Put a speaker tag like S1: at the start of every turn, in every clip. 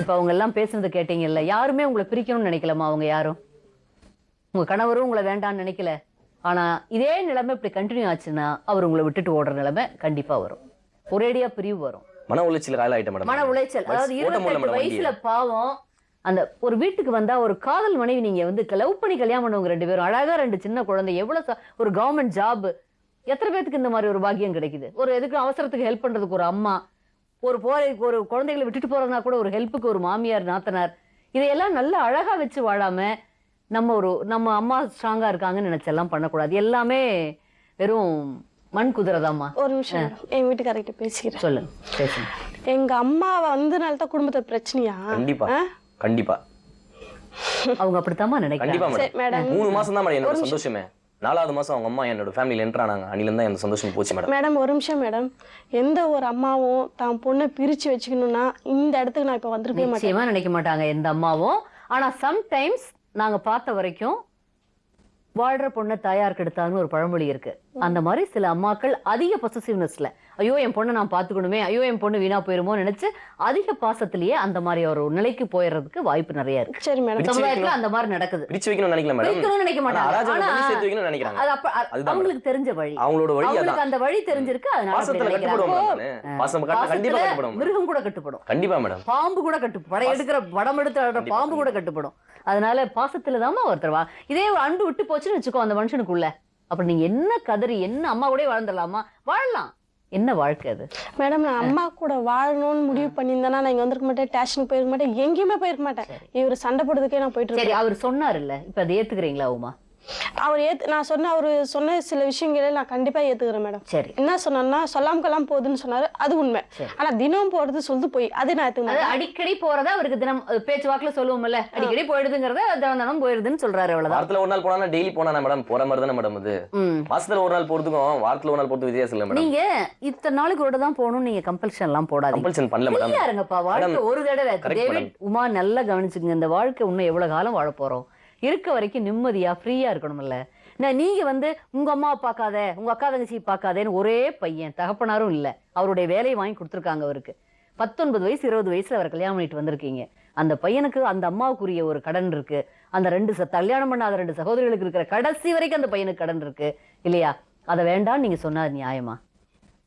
S1: இப்ப அவங்க எல்லாம் பேசுனது கேட்டீங்கல்ல, யாருமே உங்களை பிரிக்கணும்னு நினைக்கலமா? அவங்க யாரும் உங்க கணவரும் உங்களை வேண்டாம்னு நினைக்கல. ஆனா இதே நிலைமை இப்படி கண்டினியூ ஆச்சுன்னா அவர் உங்களை விட்டுட்டு ஓடுற நிலைமை கண்டிப்பா வரும். ஒரேடியா பிரிவு வரும்.
S2: மன உளைச்சல் காலாயிட்ட மேடம். மன
S1: உளைச்சல், அதாவது 28 வயசுல பாவம் அந்த ஒரு வீட்டுக்கு வந்தா ஒரு காதல் மனைவி, நீங்க வந்து லவ் பண்ணி கல்யாணம் பண்ணுவங்க 2 பேரும், அழகா 2 சின்ன குழந்தை, எவ்வளவு ஒரு கவர்மெண்ட் ஜாப். எத்தனை பேருக்கு இந்த மாதிரி ஒரு பாக்கியம் கிடைக்குது? ஒரு எதுக்கு அவசரத்துக்கு ஹெல்ப் பண்றதுக்கு ஒரு அம்மா, ஒரு ஒரு குழந்தைகளை விட்டுட்டு போறதுனா கூட ஒரு ஹெல்ப்புக்கு ஒரு மாமியார், நாத்தனார், இதையெல்லாம் நல்லா அழகா வச்சு வாழாம நம்ம அம்மா ஸ்ட்ராங்கா இருக்காங்கன்னு நினைச்செல்லாம் பண்ணக்கூடாது. எல்லாமே வெறும் மண் குதிரைதாம்மா.
S3: ஒரு நிமிஷம் எங்க வீட்டுக்காரர்கிட்ட பேசிக்கிறேன்.
S1: சொல்லுங்க, பேசுங்க.
S3: எங்க அம்மா வந்தனால தான் குடும்பத்துல பிரச்சனையா?
S2: கண்டிப்பா கண்டிப்பா
S1: அவங்க அப்படித்தாம்மா நினைக்கிறாங்க
S2: மேடம். 3 மாசம் தான் மேடம் என்னோட சந்தோஷமே. 4வது மாசம் அவங்க அம்மா என்னோட ஃபேமிலில என்டர் ஆனாங்க. அன்னில தான் அந்த சந்தோஷம் போச்சு மேடம்.
S3: மேடம் ஒரு நிமிஷம் மேடம், எந்த ஒரு அம்மாவும் தான் பொண்ணை பிரிச்சு வச்சுக்கணும்னா இந்த இடத்துக்கு நான் இப்ப வந்திருக்கவே மாட்டேன்.
S1: நிச்சயமா நினைக்க மாட்டாங்க எந்த அம்மாவும். ஆனா சம்டைம்ஸ் நாங்க பார்த்த வரைக்கும் வாழ்ற பொண்ணை தாயார் கெடுத்தான்னு ஒரு பழமொழி இருக்கு. அந்த மாதிரி சில அம்மாக்கள் அதிக பொசசிவ்னஸ்ல, ஐயோ என் பொண்ணை நான் பாத்துக்கணுமே, ஐயோ என் பொண்ணு வீணா போயிருமோ நினைச்சு அதிக பாசத்திலேயே அந்த மாதிரி ஒரு நிலைக்கு போயிடுறதுக்கு வாய்ப்பு நிறைய இருக்கு.
S3: சரி மேடம்,
S1: சமுதாயத்துல அந்த மாதிரி நடக்குது.
S2: பிரிச்சு வைக்கணும்னு நினைக்கல மேடம்.
S1: பிரிக்கணும்னு நினைக்க மாட்டாங்க,
S2: சேர்த்து வைக்கணும்னு நினைக்கிறாங்க.
S1: அது அவங்களுக்கு தெரிஞ்ச வழி,
S2: அவங்களோட வழி.
S1: அவங்களுக்கு அந்த வழி தெரிஞ்சிருக்கு. அதனால மிருகம் கூட கட்டுப்படும்.
S2: கண்டிப்பா மேடம்.
S1: பாம்பு கூட கட்டுப்படும். படம் எடுக்கிற பாம்பு கூட கட்டுப்படும். அதனால பாசத்துலதான் ஒருத்தர் இதே ஒரு அன்பு விட்டு போச்சுன்னு வச்சுக்கோ அந்த மனுஷனுக்குள்ள, அப்ப நீங்க என்ன கதறி என்ன அம்மா கூட வாழ்ந்துடலாமா? வாழலாம். என்ன வாழ்க்கை அது
S3: மேடம்? நான் அம்மா கூட வாழணும்னு முடிவு பண்ணியிருந்தேன்னா நான் இங்க வந்திருக்க மாட்டேன், ஸ்டேஷனுக்கு போயிருக்க மாட்டேன், எங்கேயுமே போயிருக்க மாட்டேன். இவர் சண்டை போடுறதுக்கே நான் போயிட்டு இருக்கேன்.
S1: அவர் சொன்னார் இல்ல, இப்ப அதை ஏத்துக்கிறீங்களா உமா?
S3: அவர் சொன்ன சில விஷயங்களை நான் கண்டிப்பா ஏத்துக்கிறேன் மேடம்.
S1: சரி,
S3: என்ன சொன்னா சொல்லாமக்கெல்லாம் போகுதுன்னு சொன்னாரு, அது உண்மை. ஆனா தினம் போறது சொல்லிட்டு போய் அது நான் ஏத்துக்கிறேன்.
S1: அடிக்கடி போறத அவருக்கு தினம் பேச்சு வாக்குல சொல்லுவோம்ல, அடிக்கடி போயிடுதுங்கிறத தினம் போயிருதுன்னு சொல்றாரு. அவ்வளவுதான்.
S2: வாரத்துல ஒரு நாள் போனா டெய்லி போனா மேடம் போற மாதிரி தானே மேடம். அது மாசத்துல ஒரு நாள் போறதுக்கும் வாரத்துல ஒரு நாள் போறது வித்தியாசம் இல்ல மேடம்.
S1: நீங்க இத்தனை நாளைக்கு ஒரு தான் போகணும் நீங்க கம்பல்ஷன் எல்லாம் போடாதீங்க.
S2: கம்பல்ஷன் பண்ணல மேடம்.
S1: யாருங்கப்பா வாழ்க்கை ஒரு தடவை. டேவிட், உமா நல்லா கவனிச்சுங்க, இந்த வாழ்க்கை இன்னும் எவ்வளவு காலம் வாழ போறோம்? இருக்க வரைக்கும் நிம்மதியா ஃப்ரீயா இருக்கணும்ல. நீங்க உங்க அம்மாவை பார்க்காத, உங்க அக்கா தங்கச்சி பார்க்காதேன்னு ஒரே பையன், தகப்பனாரும் இல்ல, அவருடைய வேலையை வாங்கி கொடுத்துருக்காங்க அவருக்கு. 19 வயசு 20 வயசுல அவர் கல்யாணம் பண்ணிட்டு வந்திருக்கீங்க. அந்த பையனுக்கு அந்த அம்மாவுக்குரிய ஒரு கடன் இருக்கு. அந்த 2 கல்யாணம் பண்ணாத 2 சகோதரிகளுக்கு இருக்கிற கடைசி வரைக்கும் அந்த பையனுக்கு கடன் இருக்கு இல்லையா? அதை வேண்டாம் நீங்க சொன்னா நியாயமா?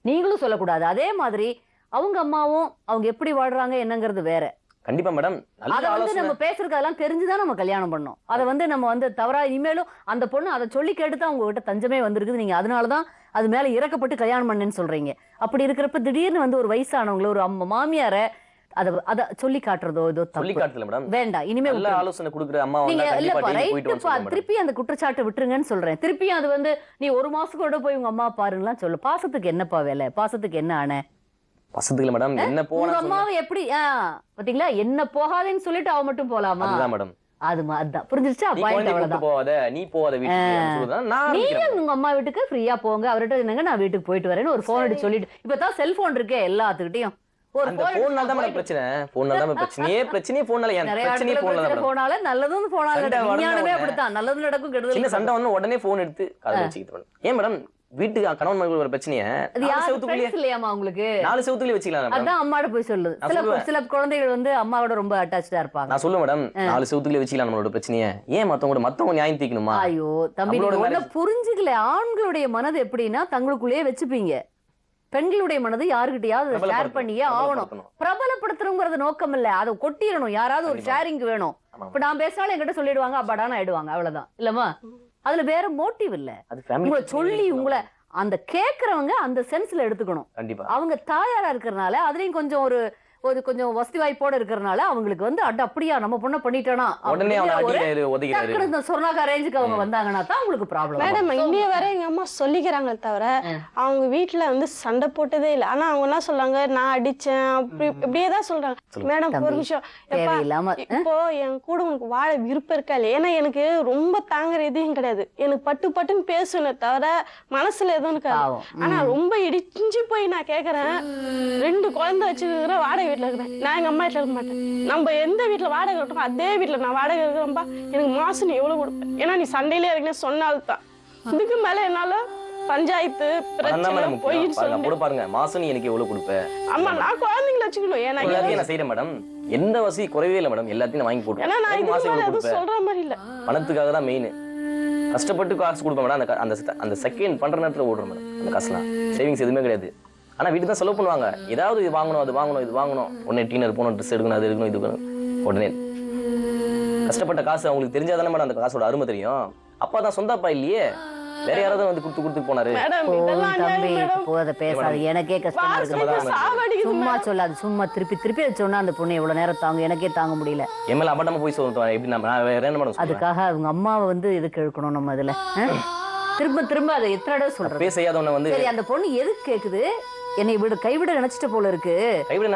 S1: நீங்களும் சொல்லக்கூடாது. அதே மாதிரி அவங்க அம்மாவும் அவங்க எப்படி வாழ்றாங்க என்னங்கிறது வேற.
S2: கண்டிப்பா மேடம்.
S1: அதை நம்ம பேசுறதுக்கு அதெல்லாம் தெரிஞ்சுதான் நம்ம கல்யாணம் பண்ணோம். அதை நம்ம தவறா இனிமேலும் அந்த பொண்ணு அதை சொல்லி கேட்டுதான் அவங்க கிட்ட தஞ்சமே வந்திருக்குது. நீங்க அதனாலதான் அது மேல இறக்கப்பட்டு கல்யாணம் பண்ணேன்னு சொல்றீங்க. அப்படி இருக்கிறப்ப திடீர்னு ஒரு வயசானவங்கள ஒரு மாமியார அத சொல்லி காட்டுறதோ ஏதோ வேண்டாம். இனிமே
S2: ஆலோசனை கொடுக்குற அம்மா
S1: திருப்பி அந்த குற்றச்சாட்டை விட்டுருங்கன்னு சொல்றேன். திருப்பி அது நீ 1 மாசத்தோட போய் உங்க அம்மா பாருங்கலாம் சொல்லு. பாசத்துக்கு என்னப்பா வேலை? பாசத்துக்கு என்ன ஆன?
S2: பசத்துல மேடம் என்ன போனா
S1: உங்க அம்மாவை எப்படி பாத்தீங்களா? என்ன போகாதேன்னு சொல்லிட்டு அவ மட்டும் போலாமா?
S2: அதுதான் மேடம்.
S1: அதுதான் புரிஞ்சிருச்சா? பாயிண்ட் அவ்வளவுதான்.
S2: போகாத, நீ போகாத வீட்டுக்கு சொல்றேன்.
S1: நீங்க உங்க அம்மா வீட்டுக்கு ஃப்ரீயா போங்க. அவர்கிட்ட என்னங்க நான் வீட்டுக்கு போயிட்டு வரேன்னு ஒரு போன் அடிச்சு சொல்லிட்டு, இப்பதான் செல்போன் இருக்கே எல்லாத்துக்கிட்டையும்.
S2: அந்த போன்னால தான் மேடம் பிரச்சனை. போன்னால தான் பிரச்சனையே போன்னால. ஏன் பிரச்சனையே
S1: போனால நல்லதும் போனால விஞ்ஞானமே அப்படித்தான். நல்லது நடக்கும், கெடுதல்.
S2: சின்ன சண்டை வந்து உடனே போன் எடுத்து காதுல வச்சுக்கிட்டு. ஏன் மேடம் வீட்டுக்கு கணவன் மகள் ஒரு பிரச்சனையை
S1: உங்களுக்கு
S2: 4 செவத்துக்குள்ளே வச்சுக்கலாம்.
S1: அதான் அம்மாட்ட போய் சொல்லுது. சில குழந்தைகள் அம்மாவோட ரொம்ப அட்டாச்சா இருப்பாங்க.
S2: நான் சொல்லுவேன் மேடம் 4 செவத்துக்குள்ளே வச்சுக்கலாம் நம்மளோட பிரச்சனையை. ஏன் மத்தவங்க நியாயம் தீக்கணுமா?
S1: ஐயோ தம்பி, புரிஞ்சுக்கல. ஆண்களுடைய மனது எப்படின்னா தங்களுக்குள்ளேயே வச்சுப்பீங்க. பெண்களுடைய மனது யாருக்கிட்டையாவது ஷேர் பண்ணியே ஆகணும். பிரபலப்படுத்துறோங்கிறது நோக்கம் இல்ல, அதை கொட்டிடணும். யாராவது ஒரு ஷேரிங் வேணும். இப்ப நான் பேசினாலும் என்கிட்ட சொல்லிடுவாங்க, அப்பாடான ஆயிடுவாங்க, அவ்வளவுதான் இல்லமா? அதுல வேற மோட்டிவ் இல்ல. உங்களை சொல்லி உங்களை அந்த கேக்குறவங்க அந்த சென்ஸ்ல எடுத்துக்கணும். அவங்க தாயாரா இருக்கிறதுனால அதுலயும் கொஞ்சம் வசதி வாய்ப்போட இருக்கிறதுனால அவங்களுக்கு அப்படியா நம்ம பொண்ணை பண்ணிட்டோம்னா சொர்ணாக்கா ரேஞ்சுக்கு அவங்க வந்தாங்கன்னா தான் உங்களுக்கு ப்ராப்ளம்.
S3: மேடம் இன்னைய வரை எங்க அம்மா சொல்லிக்கிறாங்க தவிர அவங்க வீட்டுல சண்டை போட்டதே இல்லை. ஆனா அவங்க என்ன சொல்றாங்க, நான் அடிச்சேன் அப்படி இப்படியேதான் சொல்றாங்க. மேடம் ஒரு விஷயம், இப்போ என் கூட உனக்கு வாழ விருப்பம் இருக்கா இல்லையா? ஏன்னா எனக்கு ரொம்ப தாங்குற எதுவும் கிடையாது. எனக்கு பட்டுன்னு பேசணும் தவிர மனசுல எதுவும் இருக்காது. ஆனா ரொம்ப இடிஞ்சு போய் நான் கேக்குறேன், 2 குழந்தை வச்சுக்கிற வாடகை வீட்டுல இருக்கிறேன். நான் எங்க அம்மா வீட்டுல இருக்க மாட்டேன். நம்ம எந்த வீட்டுல வாடகை இருக்கோம் அதே வீட்டுல நான் வாடகை இருக்கிறேன்பா. எனக்கு மாசம் நீ எவ்வளவு கொடுப்பேன்? ஏன்னா நீ சண்டையிலே இருக்கேன்னு சொன்னால்தான். இதுக்கு மேல என்னால பஞ்சாயத்து பிரச்சனை போயின்னு சொல்லி
S2: போட பாருங்க. மாசம் நீ எனக்கு எவ்வளவு கொடுப்ப?
S3: ஆமா, நான் குழந்தைங்களை வச்சுக்கணும். ஏன்னா
S2: எல்லாத்தையும் நான் செய்யறேன் மேடம். எந்த வசதி குறைவே இல்லை மேடம். எல்லாத்தையும் நான் வாங்கி போட்டு
S3: ஏன்னா நான் இதுக்கு சொல்ற மாதிரி இல்ல.
S2: பணத்துக்காக தான் மெயின். கஷ்டப்பட்டு காசு கொடுப்பேன் மேடம். அந்த செகண்ட் பண்ற நேரத்துல ஓடுறேன் மேடம். அந்த காசுலாம் சேவிங்ஸ் எதுவுமே கிடையாது. ஆனா வீட்டுக்கு தான் செலவு பண்ணுவாங்க. ஏதாவது இது வாங்கணும், அது வாங்கணும், இது வாங்கணும், உடனே டீனர் போகணும், ட்ரெஸ் எடுக்கணும், அது எடுக்கணும், இது இருக்கணும். உடனே கஷ்டப்பட்ட காசு அவங்களுக்கு தெரிஞ்சாதானே மேடம் அந்த காசோட அருமை தெரியும். அப்பா தான் சொந்த அப்பா இல்லையே, வேற யாராவது வந்து கொடுத்து போனாரு.
S1: தம்பி போத பேசாது, எனக்கே கஷ்டமா இருக்கு. சும்மா சொல்லாது, சும்மா திருப்பி அது சொன்னா அந்த பொண்ணு எவ்வளவு நேரம் தாங்க, எனக்கே தாங்க முடியல.
S2: எம்எல்ஏ அபட்டமா போய் சொல்லுவேன். எப்படி நான் வேற என்ன மேடம்?
S1: அதுக்காக அவங்க அம்மாவை வந்து எதுக்கு இழுக்கணும் நம்ம இதுல? திரும்ப அதை எத்தனை தடவை சொல்றேன்.
S2: செய்யாதவன வந்து
S1: சரி, அந்த பொண்ணு எதுக்கு கேக்குது? என்னை கைவிட நினைச்சிட்ட போல இருக்கு.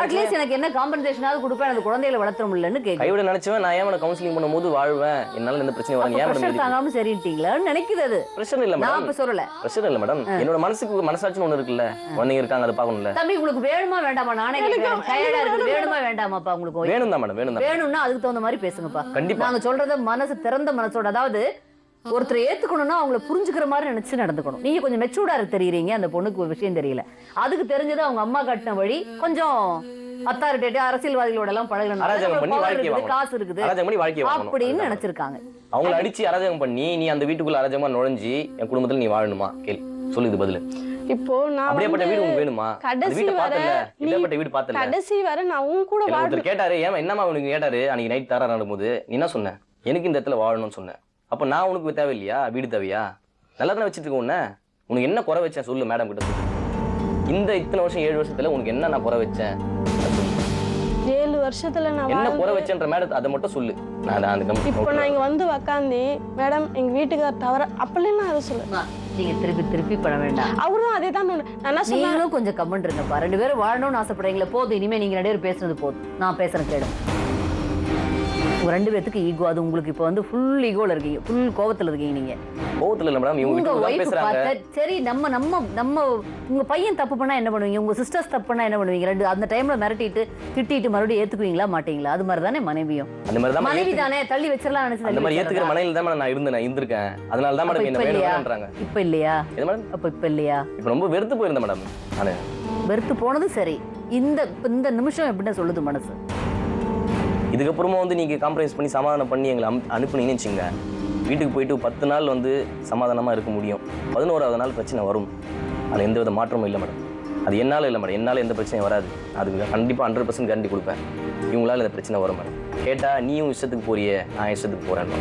S1: அட்லீஸ்ட் எனக்கு என்ன காம்பன்சேஷனாவது கொடுப்பேன், அந்த குழந்தைகளை வளர்த்த முடியலன்னு கேட்க.
S2: கைவிட நினைச்சவன் நான் ஏன் கவுன்சிலிங் பண்ணும்போது வாழ்வேன், என்னால எந்த பிரச்சனையும் வராது. ஏன்
S1: பிரஷர் தாங்காம சரிட்டீங்களான்னு நினைக்குது. அது
S2: பிரஷர் இல்ல மேடம்.
S1: நான் அப்ப சொல்லல.
S2: பிரஷர் இல்ல மேடம். என்னோட மனசுக்கு மனசாட்சின்னு ஒண்ணு இருக்குல்ல, குழந்தைங்க இருக்காங்க, அதை பார்க்கணும்ல.
S1: தம்பி உங்களுக்கு வேணுமா வேண்டாமா? நானே டயர்டா இருக்கு. வேணுமா வேண்டாமாப்பா உங்களுக்கு?
S2: வேணும் தான் மேடம்.
S1: வேணும்னா அதுக்கு தகுந்த மாதிரி பேசுங்கப்பா.
S2: கண்டிப்பா.
S1: நாங்க சொல்றத மனசு திறந்த மனசோட, அதாவது ஒருத்தரை ஏத்துக்கணும்னா அவங்கள புரிஞ்சுக்கிற மாதிரி நினைச்சு நடந்துக்கணும். நீங்க கொஞ்சம் மெச்சூர்டா தெரியுறீங்க, அந்த பொண்ணுக்கு ஒரு விஷயம் தெரியல. அதுக்கு தெரிஞ்சது அவங்க அம்மா காட்டின வழி. கொஞ்சம் அத்தாரிட்டேட்டிவ் அரசியல்வாதிகளோட எல்லாம் பழகணும், காசு இருக்குது அப்படின்னு நினைச்சிருக்காங்க.
S2: அவங்களை அடிச்சு அராஜகம் பண்ணி நீ அந்த வீட்டுக்குள்ள அராஜகமா நுழைஞ்சி என் குடும்பத்துல நீ வாழணுமா? கேள்வி சொல்லுது பதில்.
S3: இப்போ நான்
S2: அப்படியேப்பட்ட வீடு உங்களுக்கு வேணுமா?
S3: கடைசி வரை
S2: இப்படிப்பட்ட வீடு பார்த்தல.
S3: கடைசி வரை நான் உன் கூட
S2: ஒருத்தர் கேட்டாரு, ஏன் என்னமா உனக்கு கேட்டாரு அன்னைக்கு நைட் தாரா நடக்கும்போது, நீ என்ன சொன்ன? எனக்கு இந்த இடத்துல வாழணும்னு சொன்னேன். அப்ப நான் உனக்கு தேவை இல்லையா? வீடு தேவையா? நல்லா தானே வச்சுட்டு இருக்க. உனக்கு என்ன குறை வச்சேன் சொல்லு மேடம் கிட்ட சொல்லு. இந்த இத்தனை வருஷம் 7 வருஷத்துல உனக்கு என்ன நான் குறை வச்சேன்?
S3: 7 வருஷத்துல நான்
S2: என்ன குறை வச்சேன்ற மேடம் அதை மட்டும் சொல்லு.
S3: இப்போ நான் இங்க வந்து உக்காந்து மேடம் எங்க வீட்டுக்கார் தவிர அப்பலாம் நான் அதை சொல்லுவேன்.
S1: நீங்க திருப்பி பண்ண வேண்டாம்.
S3: அவரும் அதே தான் நான்
S1: நீங்களும் கொஞ்சம் கமெண்ட் இருங்கப்பா. 2 பேரும் வாழணும்னு ஆசைப்படுறீங்களா? போதும், இனிமே நீங்க 2 பேரும் பேசுறது போதும். நான் பேசுறேன் கேளு. உங்க 2 பேத்துக்கு ஈகோ. அது உங்களுக்கு இப்போ வந்து ஃபுல் ஈகோல இருக்கீங்க, ஃபுல் கோவத்துல இருக்கீங்க. நீங்க
S2: கோவத்துல இல்ல மேடம், இவங்க வீட்டுல பேசுறாங்க.
S1: சரி, நம்ம உங்க பையன் தப்பு பண்ணா என்ன பண்ணுவீங்க? உங்க சிஸ்டர்ஸ் தப்பு பண்ணா என்ன பண்ணுவீங்க? 2 அந்த டைம்ல மிரட்டிட்டு திட்டிட்டு மறுபடியும் ஏத்துக்குவீங்களா மாட்டீங்களா? அது மாதிரி தானே மனைவியும்.
S2: அந்த மாதிரி தான்
S1: மனைவி தானே, தள்ளி வச்சிரலாம் நினைச்சு
S2: அந்த மாதிரி ஏத்துக்கிற மனைவில தான் நான் இருந்திருக்கேன். அதனால தான் மேடம் என்ன வேணும்ன்றாங்க.
S1: இப்ப இல்லையா?
S2: இது மேடம்
S1: அப்ப இப்ப இல்லையா?
S2: இப்ப ரொம்ப வெறுத்து போயிருந்தேன் மேடம். நானு
S1: வெறுத்து போனது சரி. இந்த நிமிஷம் எப்படின்னு சொல்லுது மனசு?
S2: இதுக்கப்புறமா வந்து நீங்க காம்ப்ரமைஸ் பண்ணி சமாதானம் பண்ணி எங்களை அனுப்புனீங்கன்னு வச்சுங்க, வீட்டுக்கு போயிட்டு 10 நாள் வந்து சமாதானமா இருக்க முடியும். 11வது நாள் பிரச்சனை வரும். அதில் எந்த வித மாற்றமும் இல்லை மேடம். அது என்னால் இல்லை மேடம். என்னால் எந்த பிரச்சனையும் வராது. அதுக்கு கண்டிப்பாக 100% கேரண்டி கொடுப்பேன். இவங்களால இந்த பிரச்சனை வரும் மேடம். கேட்டால் நீயும் இஷ்டத்துக்கு போறியே, நான் இஷ்டத்துக்கு போகிறேன்.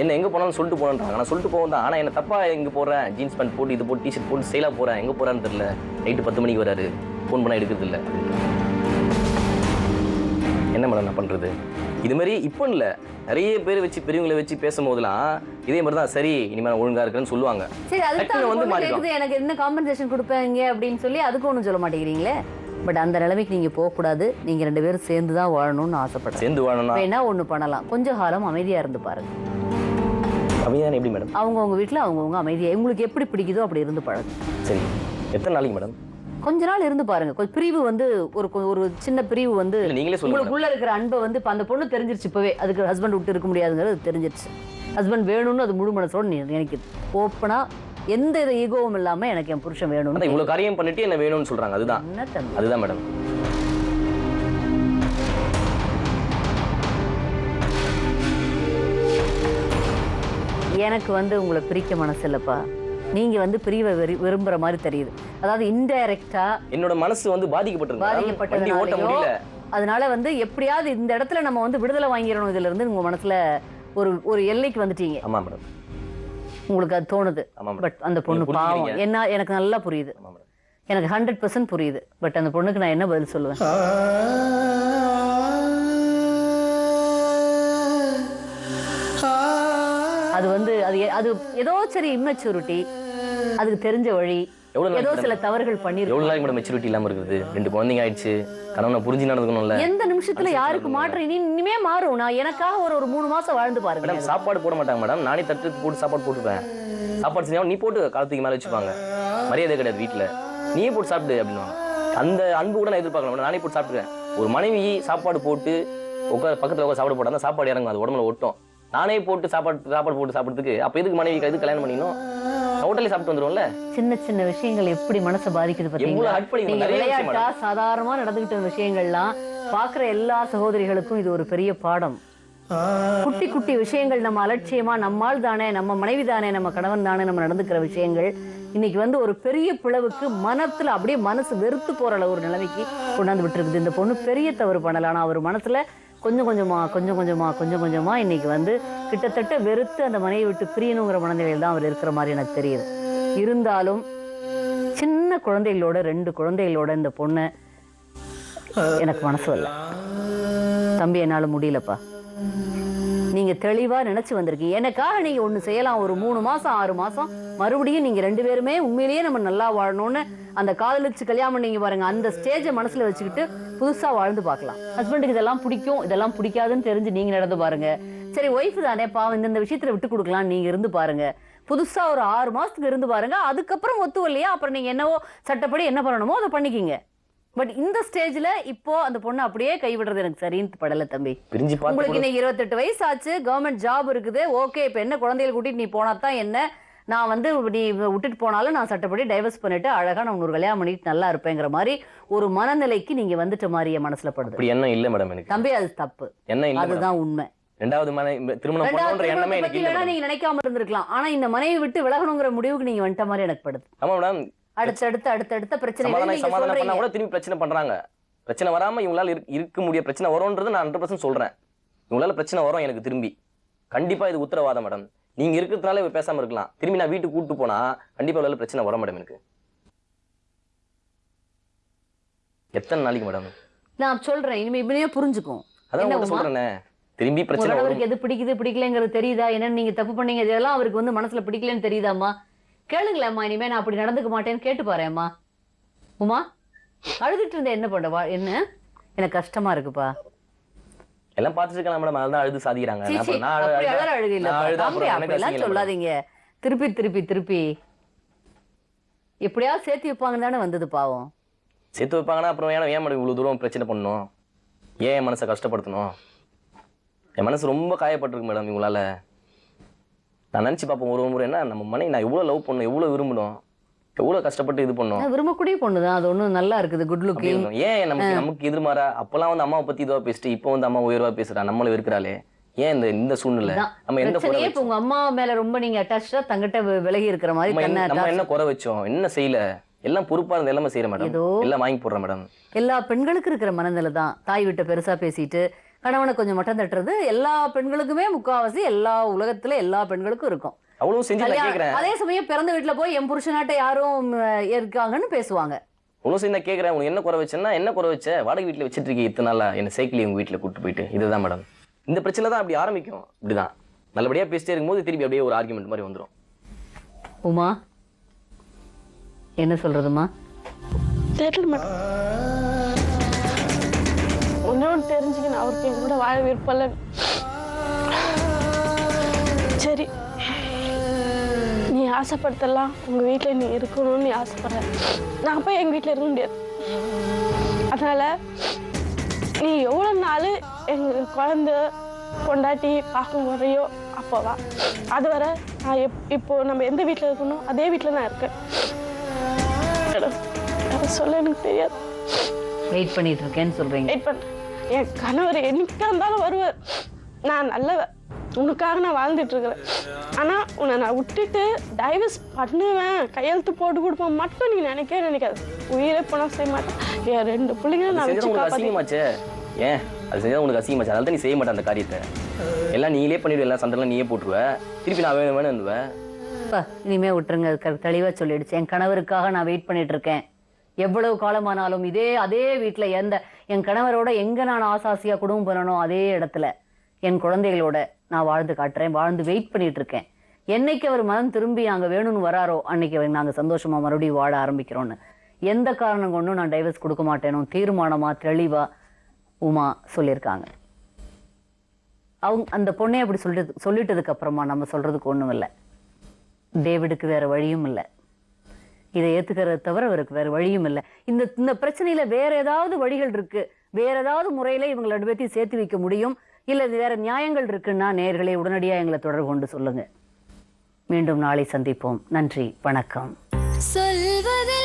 S2: என்ன எங்கே போனாலும் சொல்லிட்டு போகணுன்றாங்க. நான் சொல்லிட்டு போவேன் தான். ஆனால் என்ன தப்பாக எங்கே போகிறேன், ஜீன்ஸ் பேண்ட் போட்டு இது போட்டு டிஷர்ட் போட்டு ஸ்டைலாக போகிறேன், எங்கே போகிறான்னு தெரியல. நைட்டு 10 மணிக்கு வராரு, ஃபோன் பண்ணால் எடுக்கிறது இல்லை. என்ன மேடம் நான் பண்ணுறது? இது மாதிரி இப்போ இல்லை, நிறைய பேர் வச்சு பெரியவங்களை வச்சு பேசும்போதெல்லாம் இதே மாதிரி தான். சரி, இனிமேல் ஒழுங்கா இருக்குன்னு சொல்லுவாங்க.
S1: சரி, அதுக்கு வந்து எனக்கு என்ன காம்பன்சேஷன் கொடுப்பாங்க அப்படின்னு சொல்லி அதுக்கு ஒன்றும் சொல்ல மாட்டேங்கிறீங்களே. பட் அந்த நிலைமைக்கு நீங்க போகக்கூடாது. நீங்க 2 பேரும் சேர்ந்து தான் வாழணும்னு ஆசைப்படுறேன்.
S2: சேர்ந்து வாழணும்.
S1: வேணா ஒன்று பண்ணலாம், கொஞ்ச காலம் அமைதியா இருந்து பாருங்க.
S2: அமைதியான எப்படி மேடம்?
S1: அவங்கவுங்க வீட்டில் அவங்கவுங்க அமைதியா உங்களுக்கு எப்படி பிடிக்குதோ அப்படி இருந்து பழகு.
S2: சரி, எத்தனை நாளைக்கு மேடம்?
S1: கொஞ்ச நாள் இருந்து பாருங்க. கொஞ்சம் பிரிவு வந்து ஒரு சின்ன பிரிவு வந்து உங்களுக்குள்ள இருக்கிற அன்பை வந்து இப்போ அந்த பொண்ணு தெரிஞ்சிருச்சு. இப்பவே அதுக்கு ஹஸ்பண்ட் விட்டு இருக்க முடியாதுங்கிறது தெரிஞ்சிருச்சு. ஹஸ்பண்ட் வேணும்னு அது முழு மனசோட நினைக்குது. ஓப்பனா எந்த இதை ஈகோவும் இல்லாம எனக்கு என் புருஷன் வேணும்.
S2: இவ்வளவு காரியம் பண்ணிட்டு என்ன வேணும்னு சொல்றாங்க. அதுதான் மேடம்.
S1: எனக்கு வந்து உங்களை பிரிக்க மனசு இல்லப்பா. நீங்க வந்து பிரிவை விரும்புற மாதிரி தெரியுது. அதாவது இன்டைரக்டா
S2: என்னோட மனசு வந்து பாதிக்கப்பட்டது.
S1: அதனால வந்து எப்படியாவது இந்த இடத்துல நம்ம வந்து விடுதலை வாங்கிடணும் இதுல இருந்து உங்க மனசுல ஒரு எல்லைக்கு வந்துட்டீங்க.
S2: ஆமா மேடம்.
S1: உங்களுக்கு அது தோணுது. பட் அந்த பொண்ணு பாவம். என்ன எனக்கு நல்லா புரியுது. எனக்கு 100% புரியுது. பட் அந்த பொண்ணுக்கு நான் என்ன பதில் சொல்லுவேன்? அது வந்து அது ஏதோ சரி இம்மெச்சூரிட்டி, அதுக்கு தெரிஞ்ச வழி, ஏதோ சில தவறுகள் பண்ணிருக்கு.
S2: எவ்வளவு நாளைக்கு மெச்சூரிட்டி இல்லாம இருக்குது? 2 குழந்தைங்க ஆயிடுச்சு. கணவனை புரிஞ்சு நடந்துக்கணும்ல.
S1: எந்த நிமிஷத்துல யாருக்கு மாற்றம் இனிமே மாறும். நான் எனக்காக ஒரு 3 மாசம் வாழ்ந்து பாருங்க.
S2: மேடம் சாப்பாடு போட மாட்டாங்க மேடம். நானே தட்டுக்கு போட்டு சாப்பாடு போட்டுப்பேன். சாப்பாடு செஞ்சா நீ போட்டு காலத்துக்கு மேல வச்சுப்பாங்க. மரியாதை கிடையாது வீட்டுல. நீயே போட்டு சாப்பிடு அப்படின்னு. அந்த அன்பு கூட நான் எதிர்பார்க்கலாம். நானே போட்டு சாப்பிட்டுருவேன். ஒரு மனைவி சாப்பாடு போட்டு பக்கத்துல உட்காந்து சாப்பிட போட்டா சாப்பாடு இறங்கும், அது உடம்புல ஒட்டும். நானே போட்டு சாப்பாடு போட்டு சாப்பிட்றதுக்கு அப்ப எதுக்கு மனைவி எதுக்கு கல்யாணம் பண்ணிக்கணும்? ஹோட்டல்ல சாப்பிட்டு வந்துருவோம்ல.
S1: சின்ன சின்ன விஷயங்கள் எப்படி மனசை பாதிக்குது
S2: எவ்வளவு
S1: பாத்தீங்களா?
S2: ஹர்ட் பண்ணி
S1: நீங்க
S2: நிறைய விஷயம்
S1: விளையாட்டா சாதாரணமா நடந்துகிட்ட விஷயங்கள்லாம் பாக்குற எல்லா சகோதரிகளுக்கும் இது ஒரு பெரிய பாடம். குட்டி குட்டி விஷயங்கள் நம்ம அலட்சியமா நம்மால் தானே, நம்ம மனைவி தானே, நம்ம கணவன் தானே நம்ம நடந்துக்கிற விஷயங்கள் இன்னைக்கு வந்து ஒரு பெரிய பிளவுக்கு மனத்துல அப்படியே மனசு வெறுத்து போற அளவு ஒரு நிலைமைக்கு கொண்டாந்து விட்டுருக்குது. இந்த பொண்ணு பெரிய தவறு பண்ணல, ஆனா அவர் மனசுல கொஞ்சம் கொஞ்சமா இன்னைக்கு வந்து கிட்டத்தட்ட வெறுத்து அந்த மனையை விட்டு பிரியணுங்கிற மனநிலையில் தான் அவர் இருக்கிற மாதிரி எனக்கு தெரியுது. இருந்தாலும் சின்ன குழந்தைகளோட 2 குழந்தைகளோட இந்த பொண்ணு எனக்கு மனசு வரல. தம்பி என்னால முடியலப்பா, நீங்க தெளிவா நினைச்சு வந்திருக்கீங்க. எனக்காக நீங்க ஒண்ணு செய்யலாம். ஒரு 3 மாசம் 6 மாசம் மறுபடியும் நீங்க 2 பேருமே உண்மையிலேயே நம்ம நல்லா வாழணும்னு அந்த காதலிச்சு கல்யாணம் பண்ணீங்க பாருங்க, அந்த ஸ்டேஜை மனசுல வச்சுக்கிட்டு புதுசா வாழ்ந்து பார்க்கலாம். ஹஸ்பண்டுக்கு இதெல்லாம் பிடிக்கும் இதெல்லாம் பிடிக்காதுன்னு தெரிஞ்சு நீங்க நடந்து பாருங்க. சரி ஒய்ஃப் தானே பாவம், இந்த விஷயத்துல விட்டு கொடுக்கலாம், நீங்க இருந்து பாருங்க. புதுசா ஒரு 6 மாசத்துக்கு இருந்து பாருங்க. அதுக்கப்புறம் ஒத்து இல்லையா அப்புறம் நீங்க என்னவோ சட்டப்படி என்ன பண்ணணுமோ அதை பண்ணிக்கிங்க. பட் இந்த ஸ்டேஜ்ல இப்போ அந்த பொண்ணு அப்படியே கைவிடுறது எனக்கு சரின்னு படல தம்பி. உங்களுக்கு இன்னைக்கு 28 வயசு ஆச்சு, கவர்மெண்ட் ஜாப் இருக்குது, ஓகே. இப்ப என்ன குழந்தைகள் கூட்டிட்டு நீ போனா தான் என்ன, நான் வந்து நீ விட்டுட்டு போனாலும் நான் சட்டப்படி டைவர்ஸ் பண்ணிட்டு அழகா நான் ஒரு கல்யாணம் பண்ணிட்டு நல்லா இருப்பேங்கிற மாதிரி ஒரு மனநிலைக்கு நீங்க வந்துட்ட மாதிரி என் மனசுல படுது.
S2: அப்படி என்ன இல்ல மேடம் எனக்கு
S1: தம்பி, அது தப்பு.
S2: என்ன இல்ல,
S1: அதுதான் உண்மை.
S2: ரெண்டாவது திருமணம் பண்ணணும்ன்ற எண்ணமே எனக்கு இல்ல.
S1: நீங்க நினைக்காம இருந்திருக்கலாம், ஆனா இந்த மனைவி விட்டு விலகணுங்கிற முடிவுக்கு நீங்க வந்துட்ட மாதிரி எனக்கு படுது.
S2: ஆமா மேடம்,
S1: அடுத்த பிரச்சனை
S2: சமாதானம் பண்ணா கூட திரும்பி பிரச்சனை பண்றாங்க. பிரச்சனை வராம இவங்களால இருக்க முடிய பிரச்சனை வரும்ன்றது நான் 100% சொல்றேன். இவங்களால பிரச்சனை வரும் எனக்கு திரும்பி, கண்டிப்பா இது உத்தரவாதம் மேடம். நீங்க இருக்கிறதுனால இவ பேசாம இருக்கலாம், திரும்பி நான் வீட்டுக்கு கூட்டு போனா கண்டிப்பா இவளால பிரச்சனை வரும் மேடம். எனக்கு எத்தனை நாளைக்கு மேடம்
S1: நான் சொல்றேன், இனிமே இப்படியே புரிஞ்சுக்கும்.
S2: அதான் சொல்றேனே, திரும்பி பிரச்சனை வரும்.
S1: அவருக்கு எது பிடிக்குது பிடிக்கலங்கிறது தெரியுதா? என்னன்னு நீங்க தப்பு பண்ணீங்க இதெல்லாம் அவருக்கு வந்து மனசுல பிடிக்கலன்னு தெரியுதாம்மா? கேளுங்களேம்மா, இனிமே நான் அப்படி நடந்துக்க மாட்டேன்னு கேட்டு பாரும்மா. உமா அழுதுட்டு இருந்த என்ன பண்ணவா? என்ன எனக்கு கஷ்டமா இருக்குப்பா.
S2: எல்லாம் பாத்துருக்கலாம் மேடம், அதான் அழுது சாதிக்கிறாங்க.
S1: அழுகு இல்ல, சொல்லாதீங்க. திருப்பி எப்படியாவது சேர்த்து வைப்பாங்கன்னு தானே வந்தது. பாவம்
S2: சேர்த்து வைப்பாங்கன்னா அப்புறம் ஏன் மேடம் இவ்வளவு தூரம் பிரச்சனை பண்ணணும்? ஏன் என் மனசை கஷ்டப்படுத்தணும்? என் மனசு ரொம்ப காயப்பட்டிருக்கு மேடம் இவங்களால. நான் நினைச்சு பார்ப்போம் ஒரு முறை, என்ன நம்ம மனைவி நான் எவ்வளவு லவ் பண்ணணும், எவ்வளவு விரும்பணும், எவ்வளவு கஷ்டப்பட்டு இது பண்ணோம்.
S1: விரும்பக்கூடிய பொண்ணுதான், அது ஒண்ணும் நல்லா இருக்குது, குட் லுக்கிங்.
S2: ஏன் நமக்கு எதிர்மாறா அப்பெல்லாம் வந்து அம்மாவை பத்தி இதுவா பேசிட்டு இப்போ வந்து அம்மா உயர்வா பேசுறா, நம்மளும் இருக்கிறாளே, ஏன் இந்த சூழ்நிலை? நம்ம எந்த
S1: உங்க அம்மா மேல ரொம்ப நீங்க அட்டாச்சா தங்கிட்ட விலகி இருக்கிற மாதிரி
S2: நம்ம என்ன குறை வச்சோம், என்ன செய்யல, எல்லாம் பொறுப்பா இருந்த எல்லாமே செய்யற மேடம், எல்லாம் வாங்கி போடுற மேடம். எல்லா
S1: பெண்களுக்கு இருக்கிற மனநிலை தான். தாய் விட்ட பெருசா பேசிட்டு கணவனை கொஞ்சம் மட்டம் தட்டுறது எல்லா பெண்களுக்குமே, முக்காவாசி எல்லா உலகத்துல எல்லா பெண்களுக்கும் இருக்கும்.
S2: அவ்வளவு செஞ்சு கேக்குறேன்.
S1: அதே சமயம் பிறந்த வீட்டுல போய் என் புருஷனாட்ட யாரும் இருக்காங்கன்னு பேசுவாங்க.
S2: அவ்வளவு செஞ்சு கேக்குறேன், உனக்கு என்ன குறை வச்சேன்னா, என்ன குறை வச்ச, வாடகை வீட்டுல வச்சிட்டு இருக்கீங்க இத்தனை நாளா, என்ன சைக்கிள் உங்க வீட்டுல கூட்டு போயிட்டு, இதுதான் மேடம். இந்த பிரச்சனை தான் அப்படி ஆரம்பிக்கும். இப்படிதான் நல்லபடியா பேசிட்டே இருக்கும்போது திருப்பி அப்படியே ஒரு ஆர்குமெண்ட் மாதிரி வந்துடும்.
S1: உமா என்ன சொல்றதுமா?
S3: தெரியல மேடம். ஒன்னும் தெரிஞ்சுக்கணும், அவருக்கு என் கூட வாழ விருப்பம்ல. சரி, நீ ஆசைப்படுத்தலாம், உங்க வீட்டுல நீ இருக்கணும்னு நீ ஆசைப்படுற, நான் போய் எங்க வீட்டுல இருக்க முடியாது. அதனால நீ எவ்வளவு நாள் எங்க குழந்தை பொண்டாட்டி பார்க்க முறையோ அப்போவா, அது வர நான் இப்போ நம்ம எந்த வீட்டுல இருக்கணும் அதே வீட்டுல நான் இருக்கேன். சொல்ல எனக்கு தெரியாது.
S1: வெயிட் பண்ணிட்டு இருக்கேன்னு சொல்றீங்க?
S3: வெயிட் பண்ண என் கணவர் என்னைக்கா இருந்தாலும் வருவார். நான் நல்லவ, உனக்காக நான் வாழ்ந்துட்டு இருக்கிறேன். ஆனா உன்னை நான் விட்டுட்டு டைவர்ஸ் பண்ணுவேன், கையெழுத்து போட்டு கொடுப்பேன் மட்டும் நீ நினைக்காது. உயிரை போனா செய்ய மாட்டேன். என் 2 பிள்ளைங்க நான் வச்சு
S2: காப்பாத்திமாச்சே. ஏன் அது செஞ்சா உனக்கு அசிங்கமாச்சு, அதனால நீ செய்ய மாட்டேன் அந்த காரியத்தை. எல்லாம் நீங்களே பண்ணிடுவேன், எல்லாம் சண்டெல்லாம் நீயே போட்டுருவ, திருப்பி நான் வேணுவேன்.
S1: இனிமே விட்டுருங்க, தெளிவா சொல்லிடுச்சு. என் கணவருக்காக நான் வெயிட் பண்ணிட்டு இருக்கேன். எவ்வளவு காலமானாலும் அதே வீட்டுல என் கணவரோட எங்க நான் ஆசாசியா குடும்பம் பண்ணணும், அதே இடத்துல என் குழந்தைகளோட நான் வாழ்ந்து காட்டுறேன், வாழ்ந்து வெயிட் பண்ணிட்டு இருக்கேன். என்னைக்கு அவர் மனம் திரும்பி நாங்க வேணும்னு வராரோ அன்னைக்கு நாங்க சந்தோஷமா மறுபடியும் வாழ ஆரம்பிக்கிறோம்னு எந்த காரணம் கொண்டும் நான் டைவர்ஸ் கொடுக்க மாட்டேனும் தீர்மானமா தெளிவா உமா சொல்லியிருக்காங்க. அவங்க அந்த பொண்ணே அப்படி சொல்லிட்டதுக்கு அப்புறமா நம்ம சொல்றதுக்கு ஒண்ணும் இல்லை. டேவிடுக்கு வேற வழியும் இல்லை, இதை ஏத்துக்கிறத தவிர அவருக்கு வேற வழியும் இல்லை. இந்த பிரச்சனையில வேற ஏதாவது வழிகள் இருக்கு, வேற ஏதாவது முறையில இவங்களை 2 பேர்த்தையும் சேர்த்து வைக்க முடியும், இல்ல வேற நியாயங்கள் இருக்குன்னா நேயர்களே உடனடியா எங்களை தொடர்பு கொண்டு சொல்லுங்க. மீண்டும் நாளை சந்திப்போம். நன்றி, வணக்கம்.
S4: சொல்வது